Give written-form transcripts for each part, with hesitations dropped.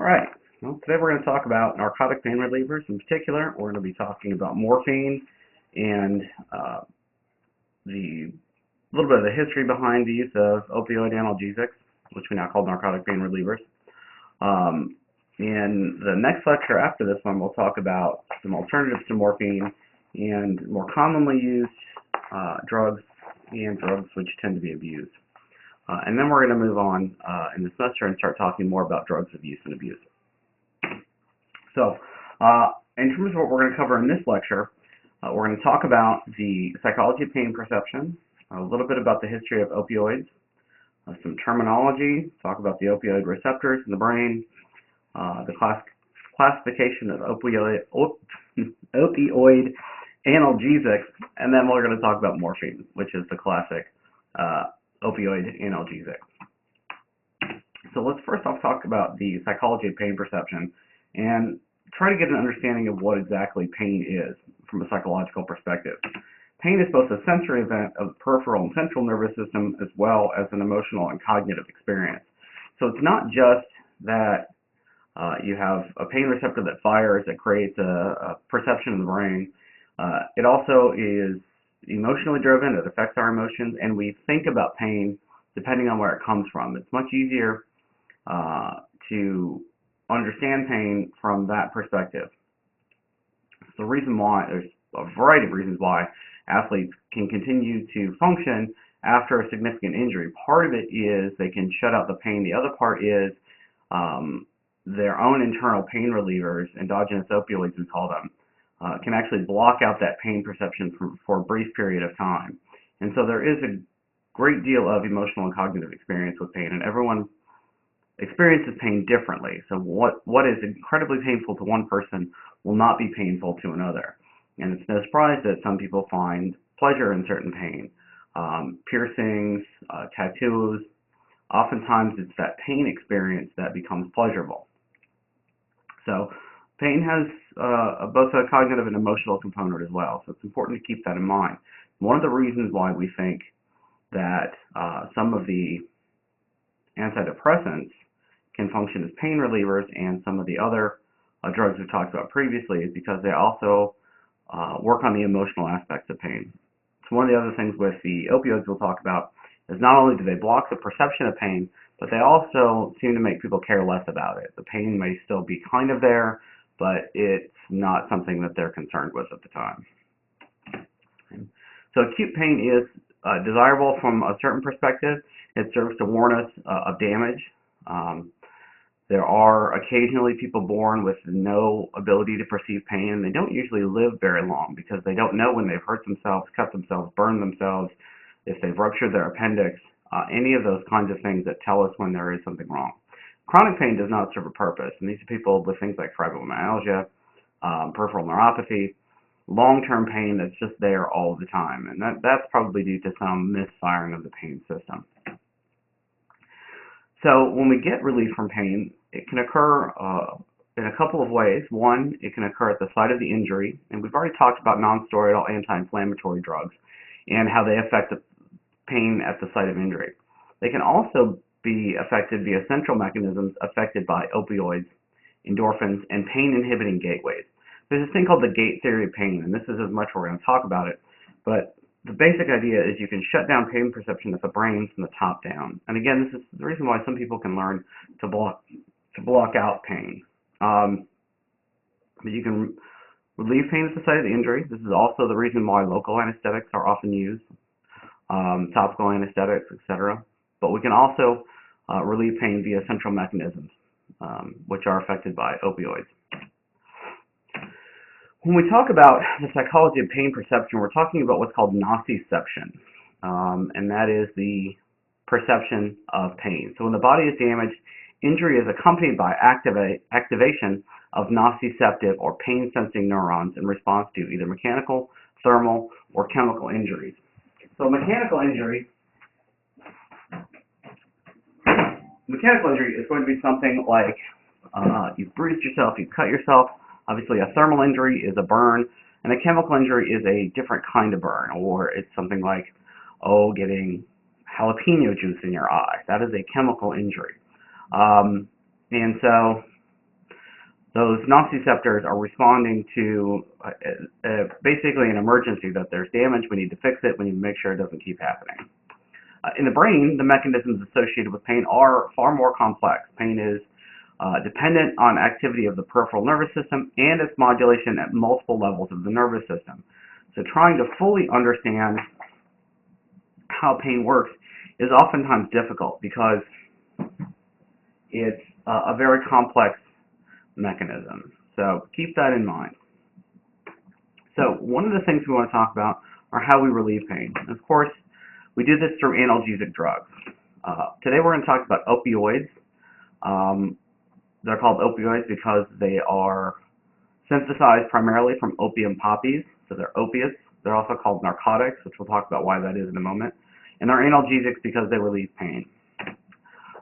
Alright, well, today we're going to talk about narcotic pain relievers. In particular, we're going to be talking about morphine and the little bit of the history behind the use of opioid analgesics, which we now call narcotic pain relievers. In the next lecture after this one, we'll talk about some alternatives to morphine and more commonly used drugs and drugs which tend to be abused. And then we're going to move on in the semester and start talking more about drugs of use and abuse. So, in terms of what we're going to cover in this lecture, we're going to talk about the psychology of pain perception, a little bit about the history of opioids, some terminology, talk about the opioid receptors in the brain, the classification of opioid analgesics, and then we're going to talk about morphine, which is the classic opioid analgesic. So let's first off talk about the psychology of pain perception and try to get an understanding of what exactly pain is from a psychological perspective. Pain is both a sensory event of the peripheral and central nervous system as well as an emotional and cognitive experience. So it's not just that you have a pain receptor that fires, that creates a perception in the brain. It also is emotionally driven, it affects our emotions, and we think about pain depending on where it comes from. It's much easier to understand pain from that perspective. The reason why, there's a variety of reasons why athletes can continue to function after a significant injury. Part of it is they can shut out the pain. The other part is their own internal pain relievers, endogenous opioids we call them, can actually block out that pain perception for a brief period of time. And so there is a great deal of emotional and cognitive experience with pain, and everyone experiences pain differently. So what is incredibly painful to one person will not be painful to another. And it's no surprise that some people find pleasure in certain pain. Piercings, tattoos, oftentimes it's that pain experience that becomes pleasurable. So pain has both a cognitive and emotional component as well, so it's important to keep that in mind. One of the reasons why we think that some of the antidepressants can function as pain relievers and some of the other drugs we've talked about previously is because they also work on the emotional aspects of pain. So one of the other things with the opioids we'll talk about is not only do they block the perception of pain, but they also seem to make people care less about it. The pain may still be kind of there, but it's not something that they're concerned with at the time. So acute pain is desirable from a certain perspective. It serves to warn us of damage. There are occasionally people born with no ability to perceive pain, and they don't usually live very long because they don't know when they've hurt themselves, cut themselves, burned themselves, if they've ruptured their appendix, any of those kinds of things that tell us when there is something wrong. Chronic pain does not serve a purpose, and these are people with things like fibromyalgia, peripheral neuropathy, long-term pain that's just there all the time, and that's probably due to some misfiring of the pain system. So when we get relief from pain, it can occur in a couple of ways. One, it can occur at the site of the injury, and we've already talked about non-steroidal anti-inflammatory drugs and how they affect the pain at the site of injury. They can also be affected via central mechanisms affected by opioids, endorphins, and pain-inhibiting gateways. There's this thing called the gate theory of pain, and this is as much we're going to talk about it, but the basic idea is you can shut down pain perception at the brain from the top down. And again, this is the reason why some people can learn to block out pain. But you can relieve pain at the site of the injury. This is also the reason why local anesthetics are often used, topical anesthetics, etc. But we can also relieve pain via central mechanisms, which are affected by opioids. When we talk about the psychology of pain perception, we're talking about what's called nociception, and that is the perception of pain. So when the body is damaged, injury is accompanied by activation of nociceptive or pain-sensing neurons in response to either mechanical, thermal, or chemical injuries. So mechanical injury is going to be something like you've bruised yourself, you've cut yourself. Obviously, a thermal injury is a burn, and a chemical injury is a different kind of burn, or it's something like, getting jalapeno juice in your eye. That is a chemical injury. And so Those nociceptors are responding to basically an emergency, that there's damage, we need to fix it, we need to make sure it doesn't keep happening. In the brain, the mechanisms associated with pain are far more complex. Pain is dependent on activity of the peripheral nervous system and its modulation at multiple levels of the nervous system. So trying to fully understand how pain works is oftentimes difficult because it's a very complex mechanism. So keep that in mind. So one of the things we want to talk about are how we relieve pain. And of course, we do this through analgesic drugs. Today we're going to talk about opioids. They're called opioids because they are synthesized primarily from opium poppies, so they're opiates. They're also called narcotics, which we'll talk about why that is in a moment. And they're analgesics because they relieve pain.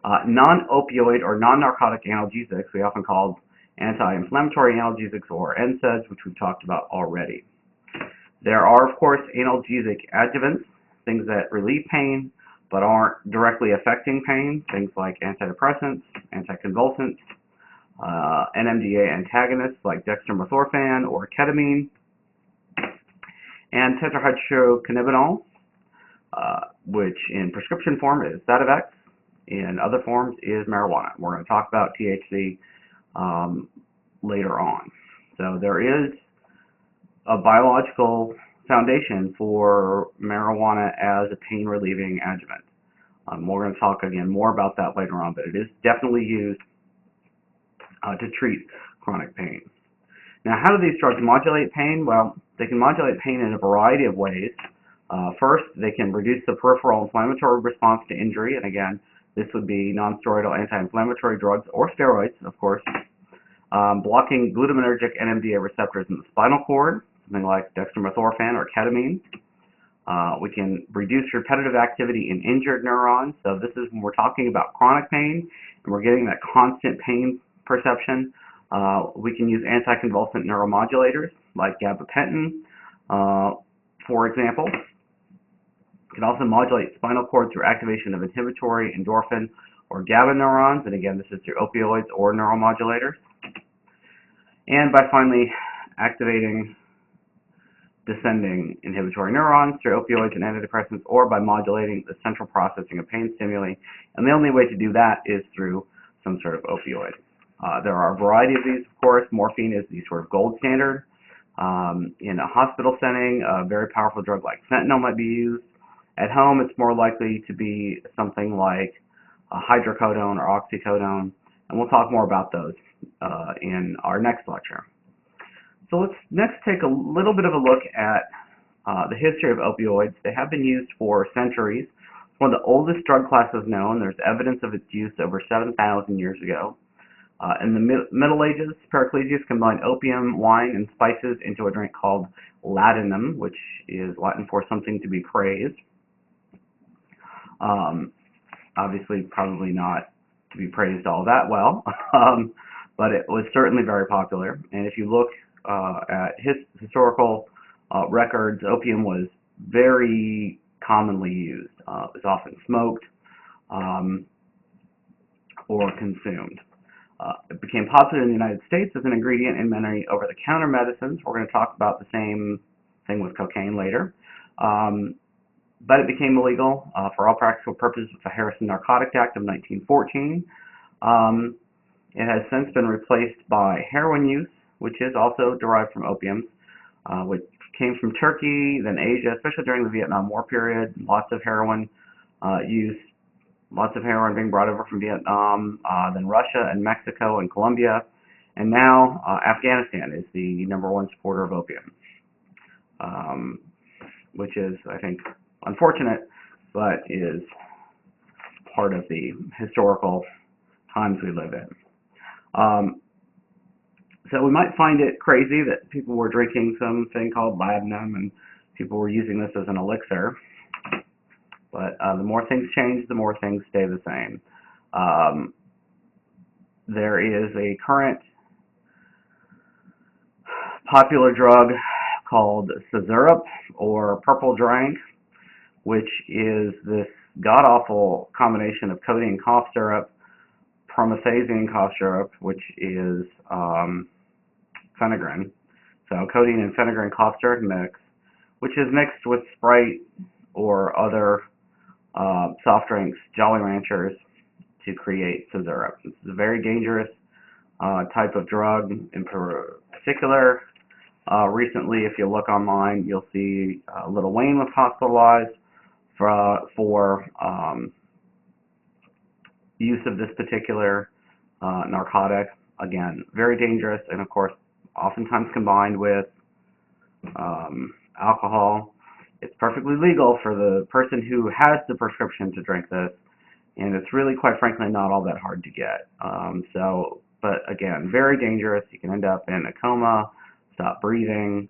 Non-opioid or non-narcotic analgesics, we often call anti-inflammatory analgesics or NSAIDs, which we've talked about already. There are, of course, analgesic adjuvants, things that relieve pain but aren't directly affecting pain, things like antidepressants, anticonvulsants, NMDA antagonists like dextromethorphan or ketamine, and tetrahydrocannabinol, which in prescription form is Sativex, in other forms is marijuana. We're going to talk about THC later on. So there is a biological foundation for marijuana as a pain-relieving adjuvant. We're going to talk again more about that later on, but it is definitely used to treat chronic pain. Now, how do these drugs modulate pain? Well, they can modulate pain in a variety of ways. First, they can reduce the peripheral inflammatory response to injury, and again, this would be non-steroidal anti-inflammatory drugs or steroids, of course. Blocking glutamatergic NMDA receptors in the spinal cord, something like dextromethorphan or ketamine. We can reduce repetitive activity in injured neurons. So this is when we're talking about chronic pain and we're getting that constant pain perception. We can use anticonvulsant neuromodulators like gabapentin, for example. We can also modulate spinal cord through activation of inhibitory endorphin or GABA neurons, and again, this is through opioids or neuromodulators. And by finally activating descending inhibitory neurons through opioids and antidepressants, or by modulating the central processing of pain stimuli. And the only way to do that is through some sort of opioid. There are a variety of these, of course. Morphine is the sort of gold standard. In a hospital setting, a very powerful drug like fentanyl might be used. At home, it's more likely to be something like hydrocodone or oxycodone, and we'll talk more about those in our next lecture. So let's next take a little bit of a look at the history of opioids. They have been used for centuries. It's one of the oldest drug classes known. There's evidence of its use over 7,000 years ago. In the Middle Ages, Paracelsus combined opium, wine, and spices into a drink called laudanum, which is Latin for something to be praised. Obviously, probably not to be praised all that well, but it was certainly very popular. And if you look at historical records, opium was very commonly used. It was often smoked or consumed. It became popular in the United States as an ingredient in many over-the-counter medicines. We're going to talk about the same thing with cocaine later. But it became illegal for all practical purposes with the Harrison Narcotic Act of 1914. It has since been replaced by heroin use, which is also derived from opiums, which came from Turkey, then Asia, especially during the Vietnam War period. Lots of heroin use, lots of heroin being brought over from Vietnam, then Russia and Mexico and Colombia, and now Afghanistan is the #1 supporter of opium, which is, I think, unfortunate, but is part of the historical times we live in. So we might find it crazy that people were drinking something called laudanum and people were using this as an elixir. But the more things change, the more things stay the same. There is a current popular drug called Sizurup, or purple drink, which is this god-awful combination of codeine cough syrup promethazine cough syrup, which is phenergan. So codeine and phenergan cough syrup mix, which is mixed with Sprite or other soft drinks, Jolly Ranchers, to create syrup. This is a very dangerous type of drug. In particular, recently, if you look online, you'll see Lil Wayne was hospitalized for use of this particular narcotic. Again, very dangerous, and of course, oftentimes combined with alcohol. It's perfectly legal for the person who has the prescription to drink this, and it's really, quite frankly, not all that hard to get. But again, very dangerous. You can end up in a coma, stop breathing,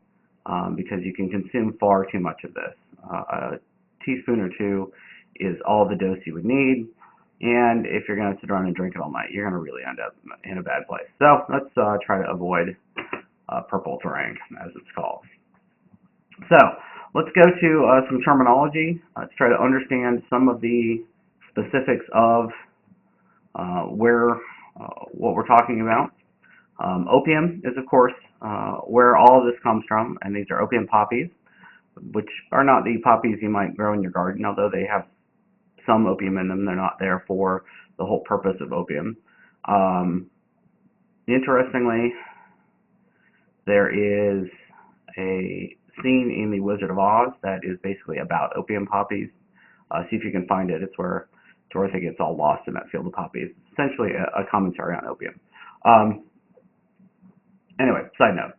because you can consume far too much of this. A teaspoon or two is all the dose you would need, and if you're going to sit around and drink it all night, you're going to really end up in a bad place. So let's try to avoid purple drink, as it's called. So let's go to some terminology. Let's try to understand some of the specifics of what we're talking about. Opium is, of course, where all of this comes from, and these are opium poppies, which are not the poppies you might grow in your garden, although they have some opium in them. They're not there for the whole purpose of opium. Interestingly, there is a scene in The Wizard of Oz that is basically about opium poppies. See if you can find it. It's where Dorothy gets all lost in that field of poppies. It's essentially a commentary on opium. Anyway, side note.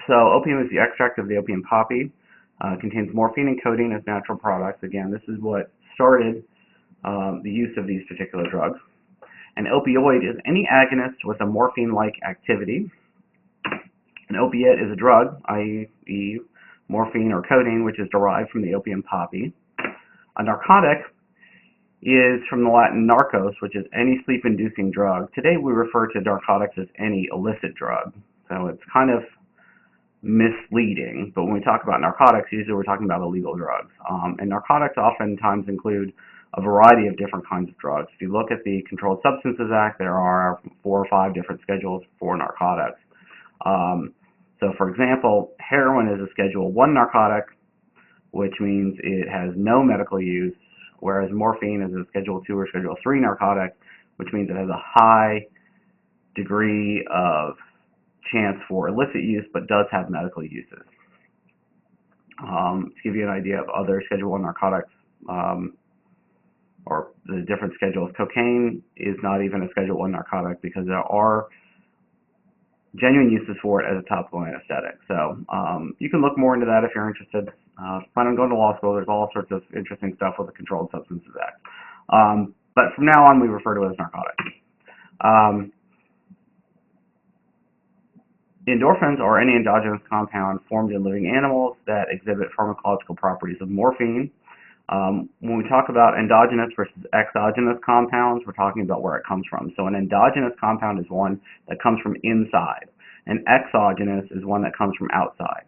So opium is the extract of the opium poppy. Contains morphine and codeine as natural products. Again, this is what started the use of these particular drugs. An opioid is any agonist with a morphine-like activity. An opiate is a drug, i.e. morphine or codeine, which is derived from the opium poppy. A narcotic is from the Latin narcos, which is any sleep-inducing drug. Today we refer to narcotics as any illicit drug, so it's kind of misleading. But when we talk about narcotics, usually we're talking about illegal drugs. And narcotics oftentimes include a variety of different kinds of drugs. If you look at the Controlled Substances Act, there are 4 or 5 different schedules for narcotics. So, for example, heroin is a Schedule 1 narcotic, which means it has no medical use, whereas morphine is a Schedule 2 or Schedule 3 narcotic, which means it has a high degree of chance for illicit use, but does have medical uses. To give you an idea of other Schedule 1 narcotics, or the different schedules, cocaine is not even a Schedule 1 narcotic because there are genuine uses for it as a topical anesthetic. So you can look more into that if you're interested. Plan on going to law school. There's all sorts of interesting stuff with the Controlled Substances Act. But from now on, we refer to it as narcotics. Endorphins are any endogenous compound formed in living animals that exhibit pharmacological properties of morphine. When we talk about endogenous versus exogenous compounds, we're talking about where it comes from. So an endogenous compound is one that comes from inside. An exogenous is one that comes from outside.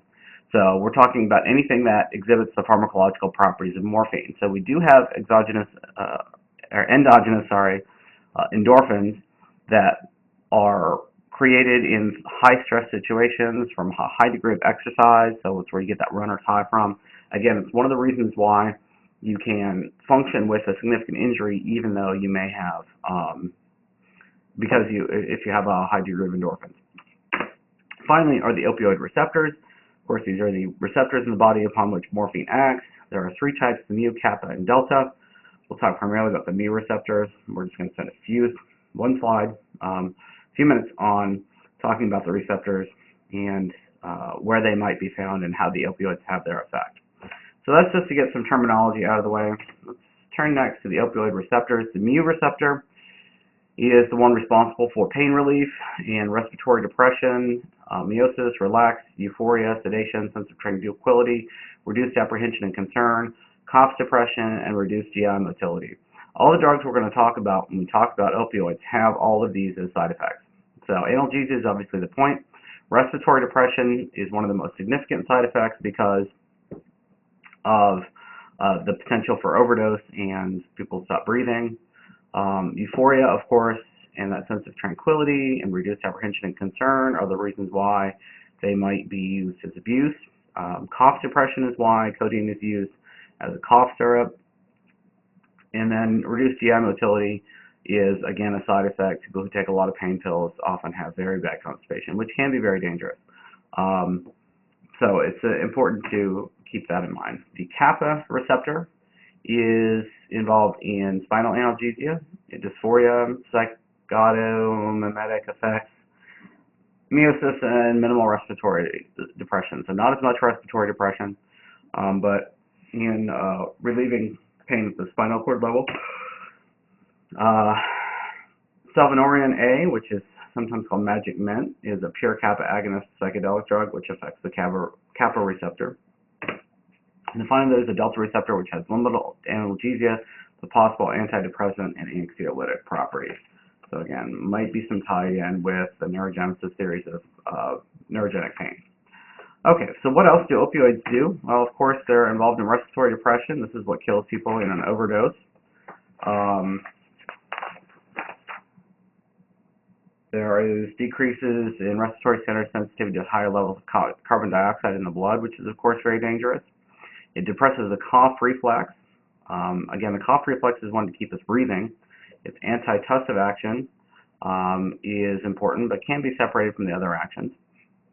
So we're talking about anything that exhibits the pharmacological properties of morphine. So we do have endogenous endorphins that are created in high-stress situations from a high degree of exercise. So it's where you get that runner's high from. Again, it's one of the reasons why you can function with a significant injury even though you may have, if you have a high degree of endorphins. Finally are the opioid receptors. Of course, these are the receptors in the body upon which morphine acts. There are 3 types, the mu, kappa, and delta. We'll talk primarily about the mu receptors. We're just going to spend one slide, a few minutes on talking about the receptors and where they might be found and how the opioids have their effect. So that's just to get some terminology out of the way. Let's turn next to the opioid receptors. The mu receptor is the one responsible for pain relief and respiratory depression, meiosis, relax, euphoria, sedation, sense of tranquility, reduced apprehension and concern, cough suppression, and reduced GI motility. All the drugs we're going to talk about when we talk about opioids have all of these as side effects. So analgesia is obviously the point. Respiratory depression is one of the most significant side effects because of the potential for overdose and people stop breathing. Euphoria, of course, and that sense of tranquility and reduced apprehension and concern are the reasons why they might be used as abuse. Cough suppression is why codeine is used as a cough syrup. And then reduced GI motility is, again, a side effect. People who take a lot of pain pills often have very bad constipation, which can be very dangerous. So it's important to keep that in mind. The kappa receptor is involved in spinal analgesia, dysphoria, psychotomimetic effects, meiosis, and minimal respiratory depression. So not as much respiratory depression, but in relieving pain at the spinal cord level. Salvinorin A, which is sometimes called magic mint, is a pure kappa agonist psychedelic drug which affects the kappa receptor. And then finally, there's a delta receptor, which has limited analgesia, the possible antidepressant and anxiolytic properties. So again, might be some tie-in with the neurogenesis theories of neurogenic pain. Okay, so what else do opioids do? Well, of course, they're involved in respiratory depression. This is what kills people in an overdose. There is decreases in respiratory center sensitivity to higher levels of carbon dioxide in the blood, which is, of course, very dangerous. It depresses the cough reflex. Again, the cough reflex is one to keep us breathing. Its antitussive action is important, but can be separated from the other actions.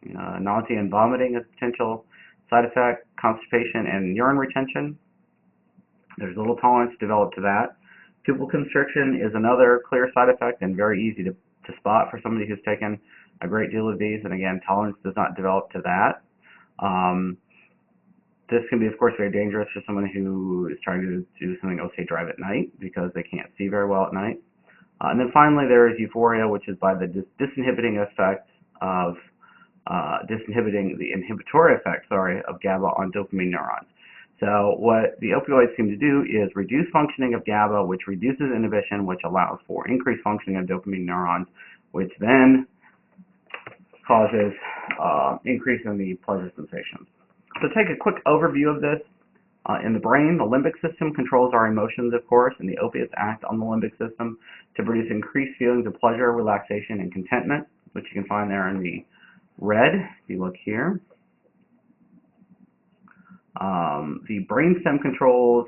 Nausea and vomiting is a potential side effect, constipation and urine retention. There's little tolerance developed to that. Pupil constriction is another clear side effect and very easy to spot for somebody who's taken a great deal of these, and again, tolerance does not develop to that. This can be, of course, very dangerous for someone who is trying to do something, say, drive at night, because they can't see very well at night. And then finally, there is euphoria, which is by the disinhibiting effect of disinhibiting the inhibitory effect, of GABA on dopamine neurons. So what the opioids seem to do is reduce functioning of GABA, which reduces inhibition, which allows for increased functioning of dopamine neurons, which then causes increase in the pleasure sensations. So take a quick overview of this. In the brain, the limbic system controls our emotions, of course, and the opiates act on the limbic system to produce increased feelings of pleasure, relaxation, and contentment, which you can find there in the red, if you look here. The brainstem controls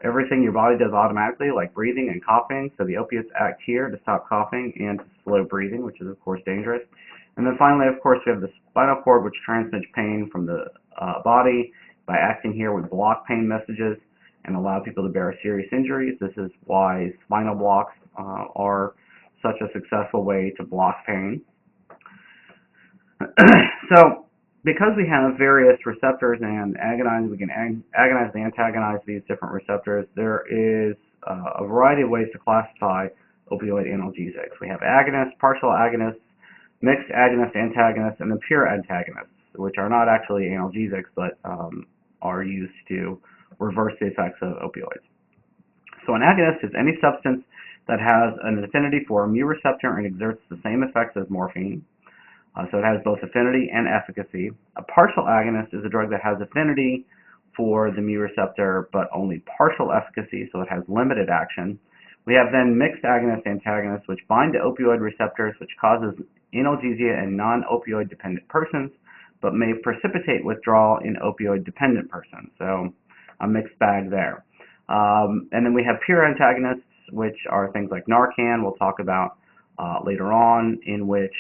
everything your body does automatically, like breathing and coughing. So the opiates act here to stop coughing and to slow breathing, which is, of course, dangerous. And then finally, of course, we have the spinal cord, which transmits pain from the body. By acting here, we block pain messages and allow people to bear serious injuries. This is why spinal blocks are such a successful way to block pain. So, because we have various receptors and we can agonize and antagonize these different receptors, there is a variety of ways to classify opioid analgesics. We have agonists, partial agonists, mixed agonists, antagonists, and then pure antagonists, which are not actually analgesics, but are used to reverse the effects of opioids. So an agonist is any substance that has an affinity for a mu receptor and exerts the same effects as morphine. So it has both affinity and efficacy. A partial agonist is a drug that has affinity for the mu receptor, but only partial efficacy, so it has limited action. We have then mixed agonist antagonists, which bind to opioid receptors, which causes analgesia in non-opioid dependent persons, but may precipitate withdrawal in opioid dependent persons. So a mixed bag there. And then we have pure antagonists, which are things like Narcan, we'll talk about later on, in which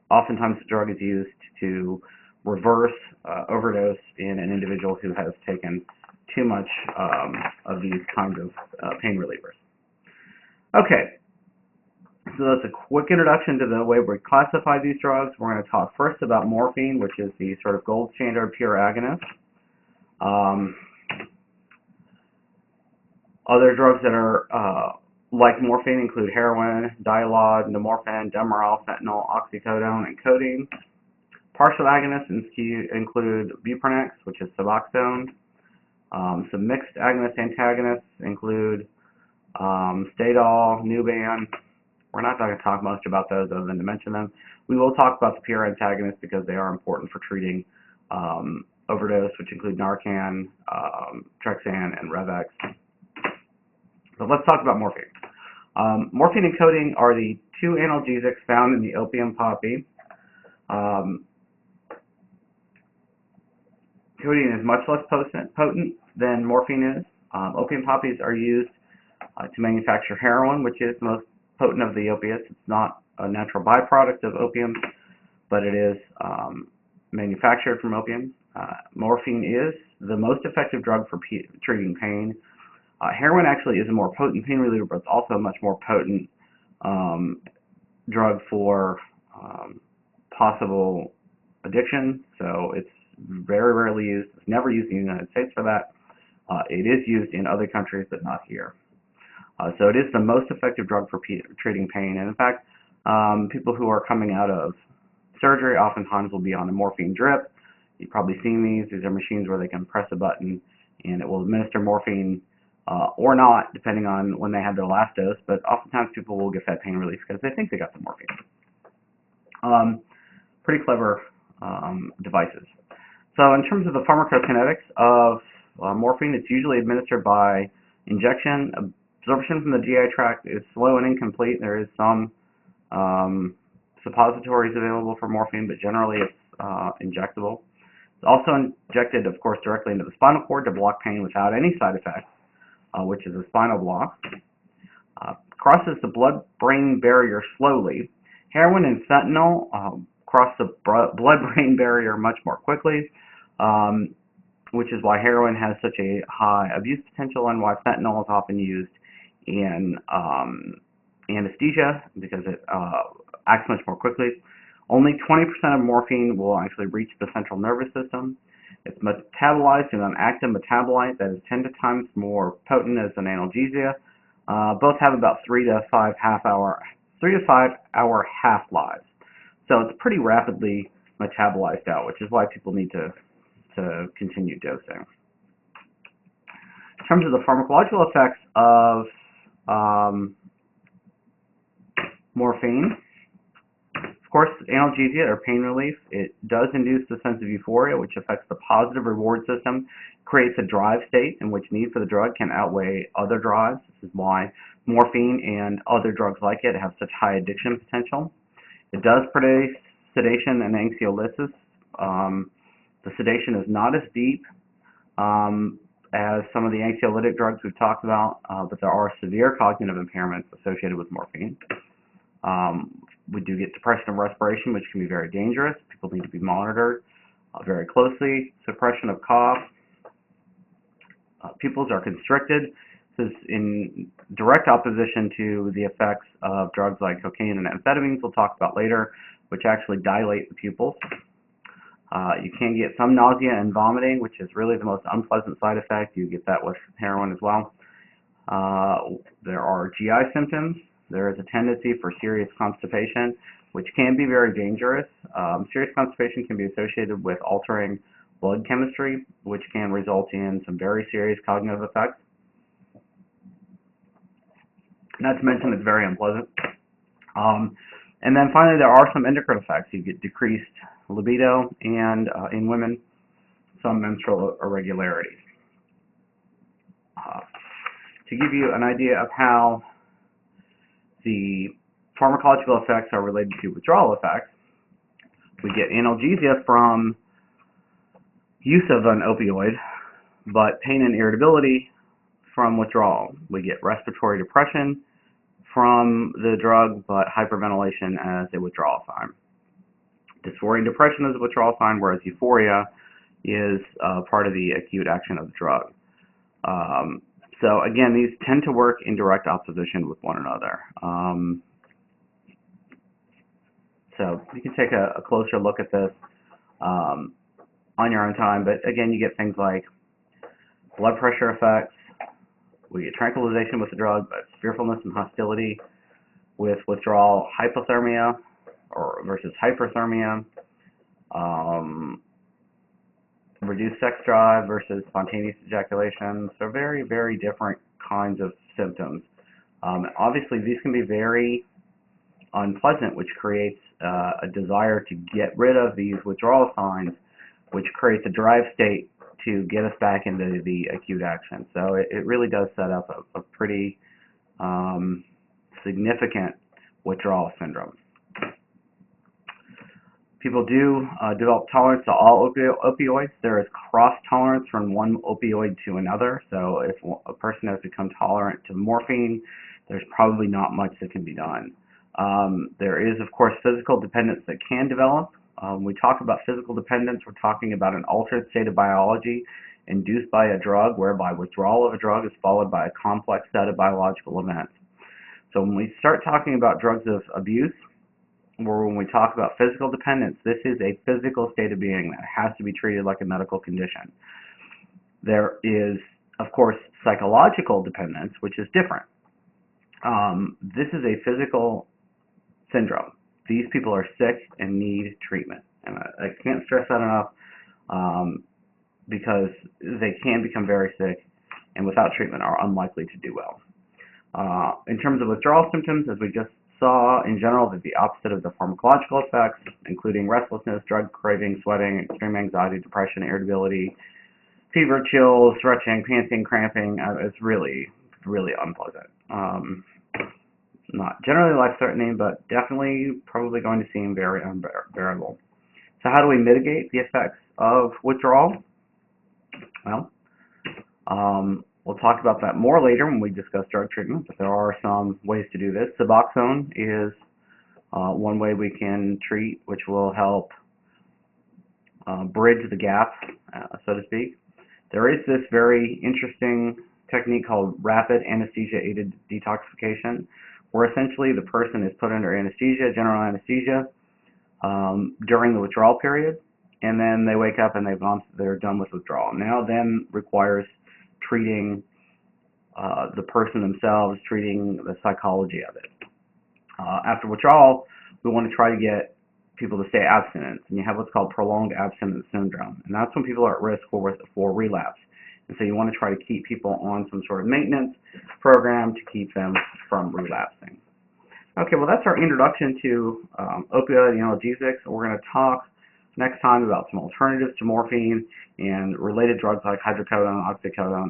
oftentimes the drug is used to reverse overdose in an individual who has taken too much of these kinds of pain relievers. Okay, so that's a quick introduction to the way we classify these drugs. We're going to talk first about morphine, which is the sort of gold standard pure agonist. Other drugs that are like morphine include heroin, dialog, namorphine, demerol, fentanyl, oxycodone, and codeine. Partial agonists include buprenorphine, which is suboxone. Some mixed agonist antagonists include Stadol, Nuban. We're not going to talk much about those other than to mention them. We will talk about the pure antagonists because they are important for treating overdose, which include Narcan, Trexan, and Revex. So let's talk about morphine. Morphine and codeine are the two analgesics found in the opium poppy. Codeine is much less potent than morphine is. Opium poppies are used to manufacture heroin, which is the most potent of the opiates. It's not a natural byproduct of opium, but it is manufactured from opium. Morphine is the most effective drug for treating pain. Heroin actually is a more potent pain reliever, but it's also a much more potent drug for possible addiction. So it's very rarely used. It's never used in the United States for that. It is used in other countries, but not here. So it is the most effective drug for treating pain. And in fact, people who are coming out of surgery oftentimes will be on a morphine drip. You've probably seen these. These are machines where they can press a button and it will administer morphine or not, depending on when they had their last dose. But oftentimes people will get that pain relief because they think they got the morphine. Pretty clever devices. So in terms of the pharmacokinetics of morphine, it's usually administered by injection. Absorption from the GI tract is slow and incomplete. There is some suppositories available for morphine, but generally it's injectable. It's also injected, of course, directly into the spinal cord to block pain without any side effects, which is a spinal block. Crosses the blood-brain barrier slowly. Heroin and fentanyl cross the blood-brain barrier much more quickly, which is why heroin has such a high abuse potential and why fentanyl is often used in anesthesia, because it acts much more quickly. Only 20% of morphine will actually reach the central nervous system. It's metabolized in an active metabolite that is 10 times more potent as an analgesia. Both have about 3 to 5 hour half-lives. So it's pretty rapidly metabolized out, which is why people need to continue dosing. In terms of the pharmacological effects of morphine, of course, analgesia or pain relief, it does induce a sense of euphoria, which affects the positive reward system, creates a drive state in which need for the drug can outweigh other drives. This is why morphine and other drugs like it have such high addiction potential. It does produce sedation and anxiolysis. The sedation is not as deep as some of the anxiolytic drugs we've talked about, but there are severe cognitive impairments associated with morphine. We do get depression of respiration, which can be very dangerous. People need to be monitored very closely. Suppression of cough. Pupils are constricted. This is in direct opposition to the effects of drugs like cocaine and amphetamines we'll talk about later, which actually dilate the pupils. You can get some nausea and vomiting, which is really the most unpleasant side effect. You get that with heroin as well. There are GI symptoms. There is a tendency for serious constipation, which can be very dangerous. Serious constipation can be associated with altering blood chemistry, which can result in some very serious cognitive effects. Not to mention it's very unpleasant. And then finally, there are some endocrine effects. You get decreased libido and, in women, some menstrual irregularities. To give you an idea of how the pharmacological effects are related to withdrawal effects, we get analgesia from use of an opioid, but pain and irritability from withdrawal. We get respiratory depression from the drug, but hyperventilation as a withdrawal sign. Dysphoria and depression is a withdrawal sign, whereas euphoria is part of the acute action of the drug. So again, these tend to work in direct opposition with one another. So you can take a closer look at this on your own time, but again, you get things like blood pressure effects. We get tranquilization with the drug, but fearfulness and hostility with withdrawal, hypothermia versus hyperthermia, reduced sex drive versus spontaneous ejaculation. So very, very different kinds of symptoms. Obviously, these can be very unpleasant, which creates a desire to get rid of these withdrawal signs, which creates a drive state to get us back into the acute action. So it really does set up a pretty significant withdrawal syndrome. People do develop tolerance to all opioids. There is cross-tolerance from one opioid to another. So if a person has become tolerant to morphine, there's probably not much that can be done. There is, of course, physical dependence that can develop. When we talk about physical dependence, we're talking about an altered state of biology induced by a drug, whereby withdrawal of a drug is followed by a complex set of biological events. So when we start talking about drugs of abuse, or when we talk about physical dependence, this is a physical state of being that has to be treated like a medical condition. There is, of course, psychological dependence, which is different. This is a physical syndrome. These people are sick and need treatment. And I can't stress that enough, because they can become very sick and without treatment are unlikely to do well. In terms of withdrawal symptoms, as we just saw, in general, they're the opposite of the pharmacological effects, including restlessness, drug craving, sweating, extreme anxiety, depression, irritability, fever, chills, retching, panting, cramping. It's really, really unpleasant. Not generally life-threatening, but definitely probably going to seem very unbearable. So how do we mitigate the effects of withdrawal? Well, we'll talk about that more later when we discuss drug treatment, but there are some ways to do this. Suboxone is one way we can treat, which will help bridge the gap, so to speak. There is this very interesting technique called rapid anesthesia-aided detoxification, where essentially the person is put under anesthesia, general anesthesia, during the withdrawal period, and then they wake up and they're done with withdrawal. Now then requires treating the person themselves, treating the psychology of it. After withdrawal, we want to try to get people to stay abstinent, and you have what's called prolonged abstinence syndrome, and that's when people are at risk for relapse. And so you want to try to keep people on some sort of maintenance program to keep them from relapsing. Okay, well, that's our introduction to opioid analgesics. We're going to talk next time about some alternatives to morphine and related drugs like hydrocodone, oxycodone,